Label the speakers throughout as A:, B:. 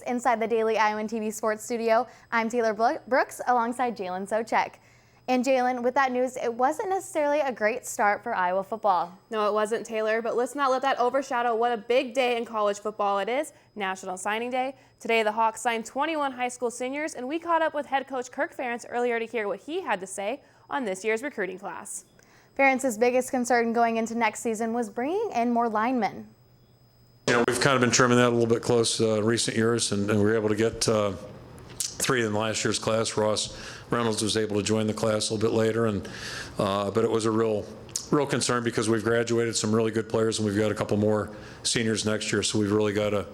A: Inside the Daily Iowan TV Sports Studio, I'm Taylor Brooks alongside Jalen Sochek. And Jalen, with that news, it wasn't necessarily a great start for Iowa football.
B: No, it wasn't, Taylor, but let's not let that overshadow what a big day in college football it is, National Signing Day. Today, the Hawks signed 21 high school seniors, and we caught up with head coach Kirk Ferentz earlier to hear what he had to say on this year's recruiting class.
A: Ferentz's biggest concern going into next season was bringing in more linemen.
C: You know, we've kind of been trimming that a little bit close recent years, and we were able to get 3 in last year's class. Ross Reynolds was able to join the class a little bit later, and but it was a real concern because we've graduated some really good players, and we've got a couple more seniors next year. So we've really got to,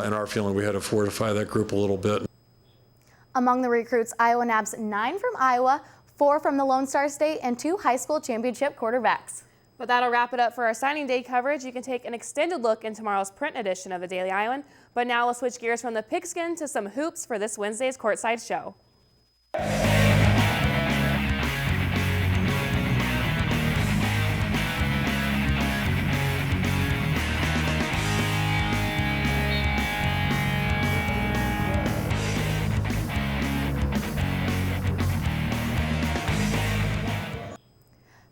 C: in our feeling, we had to fortify that group a little bit.
A: Among the recruits, Iowa nabs 9 from Iowa, 4 from the Lone Star State, and 2 high school championship quarterbacks.
B: But that'll wrap it up for our signing day coverage. You can take an extended look in tomorrow's print edition of the Daily Iowan. But now we'll switch gears from the pigskin to some hoops for this Wednesday's courtside show.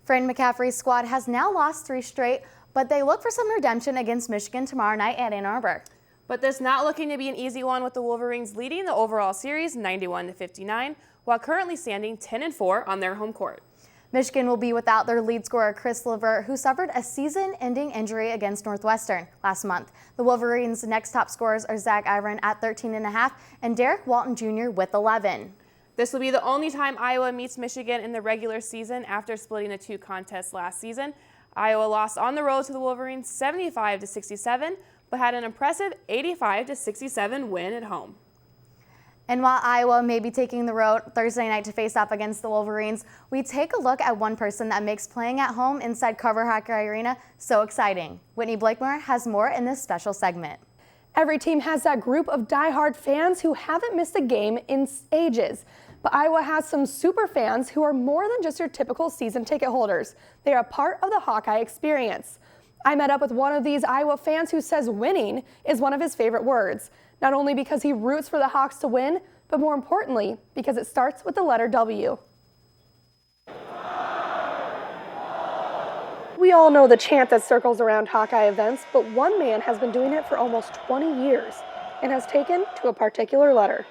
A: Fran McCaffrey's squad has now lost 3 straight, but they look for some redemption against Michigan tomorrow night at Ann Arbor.
B: But this not looking to be an easy one, with the Wolverines leading the overall series 91-59, while currently standing 10-4 on their home court.
A: Michigan will be without their lead scorer Chris Levert, who suffered a season-ending injury against Northwestern last month. The Wolverines' next top scorers are Zach Ivern at 13.5 and Derek Walton Jr. with 11.
B: This will be the only time Iowa meets Michigan in the regular season after splitting the 2 contests last season. Iowa lost on the road to the Wolverines 75-67, but had an impressive 85-67 win at home.
A: And while Iowa may be taking the road Thursday night to face off against the Wolverines, we take a look at one person that makes playing at home inside Carver Hockey Arena so exciting. Whitney Blakemore has more in this special segment.
D: Every team has that group of diehard fans who haven't missed a game in ages. But Iowa has some super fans who are more than just your typical season ticket holders. They are part of the Hawkeye experience. I met up with one of these Iowa fans who says winning is one of his favorite words, not only because he roots for the Hawks to win, but more importantly, because it starts with the letter W. We all know the chant that circles around Hawkeye events, but one man has been doing it for almost 20 years and has taken to a particular letter.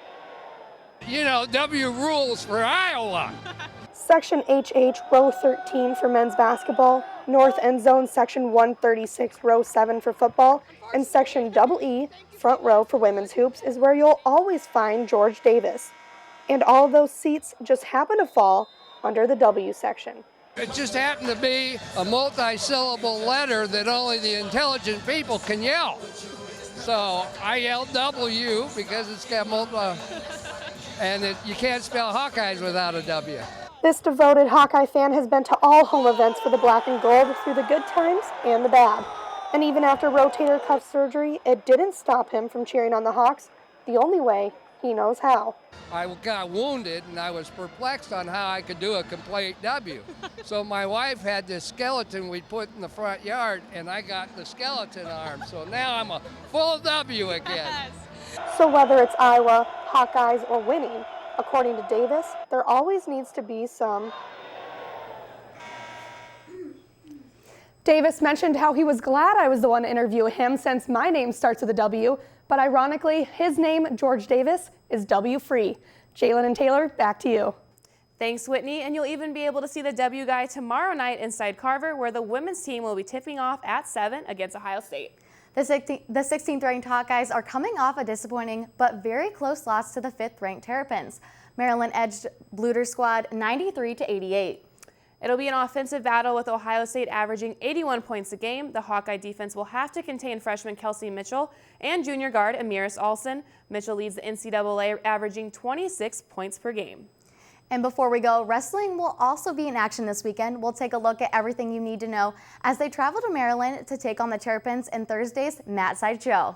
E: You know, W rules for Iowa.
D: Section HH, row 13 for men's basketball, North End Zone, section 136, row 7 for football, and section EE, front row for women's hoops, is where you'll always find George Davis. And all of those seats just happen to fall under the W section.
E: It just happened to be a multi-syllable letter that only the intelligent people can yell. So I yelled W because it's got and you can't spell Hawkeyes without a W.
D: This devoted Hawkeye fan has been to all home events for the black and gold through the good times and the bad. And even after rotator cuff surgery, it didn't stop him from cheering on the Hawks the only way he knows how.
E: I got wounded and I was perplexed on how I could do a complete W. So my wife had this skeleton we'd put in the front yard, and I got the skeleton arm. So now I'm a full W again.
D: So whether it's Iowa, Hawkeyes, or winning, according to Davis, there always needs to be some. Davis mentioned how he was glad I was the one to interview him since my name starts with a W, but ironically, his name, George Davis, is W-free. Jalen and Taylor, back to you.
B: Thanks, Whitney, and you'll even be able to see the W guy tomorrow night inside Carver, where the women's team will be tipping off at 7 against Ohio State.
A: The 16th ranked Hawkeyes are coming off a disappointing but very close loss to the 5th ranked Terrapins. Maryland edged Bluter's squad 93-88. It'll be an offensive battle with Ohio State averaging 81 points a game. The Hawkeye defense will have to contain freshman Kelsey Mitchell and junior guard Amiris Alston. Mitchell leads the NCAA averaging 26 points per game. And before we go, wrestling will also be in action this weekend. We'll take a look at everything you need to know as they travel to Maryland to take on the Terrapins in Thursday's Mat Side Show.